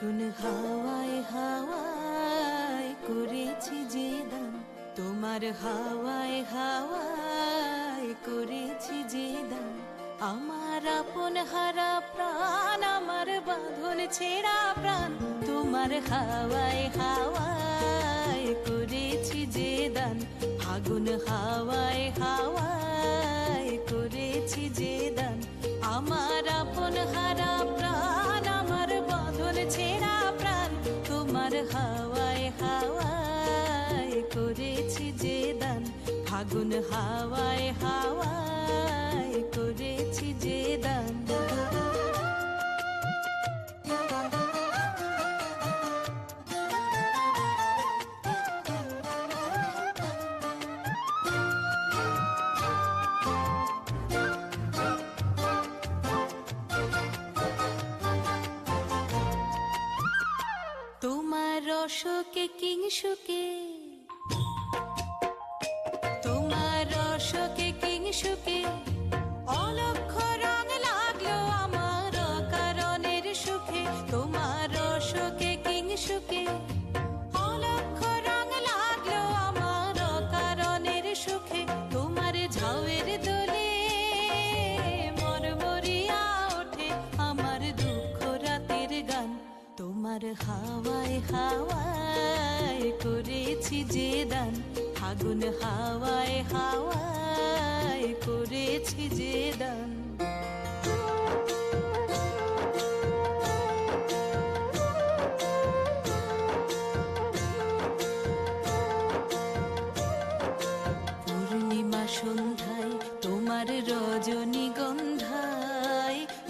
ফাগুন হাওয়ায় হাওয়ায় করেছি যে দান, তোমার হাওয়ায় হাওয়ায় করেছি যে দান। আমার আপন হারা প্রাণ, আমার বাঁধন ছেঁড়া প্রাণ, তোমার হাওয়ায় হাওয়ায় করেছি যে দান। ফাগুন হাওয়ায় হাওয়ায় করেছি যে দান। আমার আপন হারা প্রাণ, আমার বাঁধন ছেঁড়া প্রাণ, তোমার হাওয়ায় হাওয়ায় করেছি যে দান। ফাগুন হাওয়ায় হাওয়ায় করেছি যে দান। তোমার রসকে কিংসুকে, তোমার রসকে কিংসুকে অলক্ষ রং লাগলো আমার কারণের সুখে। তোমার রসকে কিংসুকে অলক্ষ রং লাগলো আমার কারণের সুখে। তোমার ঝাউয়ের দোলে মরমরিয়া ওঠে আমার দুঃখ রাতের গান। তোমার হাওয়ায় হাওয়ায় করেছি যে দান। ফাগুন হাওয়ায় হাওয়ায় করেছি যে দান। পূর্ণিমা সন্ধ্যায় তোমার রজনীগন্ধায়,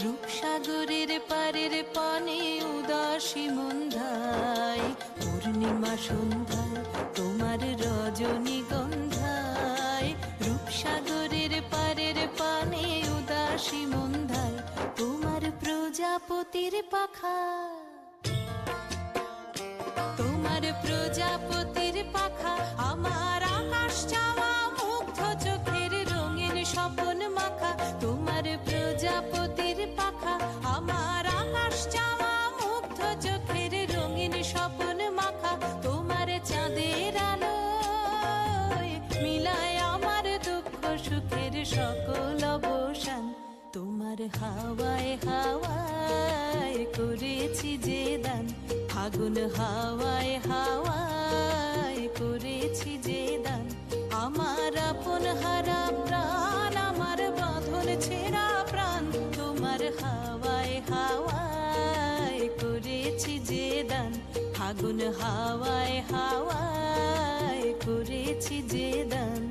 রূপসাগরের পারের পানে উদাসী মন্ধায়। পূর্ণিমা সন্ধ্যায় তোমার রজনীগন্ধায়, রূপসাগরের পারের পানে উদাসী মন্ধায়। তোমার প্রজাপতির পাখা, তোমার প্রজাপতির পাখা আমার আকাশ চাওয়া মুগ্ধ চোখের রঙিন স্বপন মাখা। তোমার প্রজাপতির পাখা আমার আকাশ চাওয়া মুগ্ধ চোখের রঙিন স্বপন মাখা। তোমার চাঁদের আলোয় মিলায় আমার দুঃখ সুখের সকল অবসান। তোমার হাওয়ায় হাওয়ায় করেছি যে দান। ফাগুন হাওয়ায় হাওয়ায় করেছি যে দান। আমার আপন হারা প্রাণ, আমার বাঁধন ছেঁড়া প্রাণ, তোমার হাওয়ায় হাওয়ায় করেছি যে দান। ফাগুন হাওয়ায় হাওয়ায় করেছি যে দান।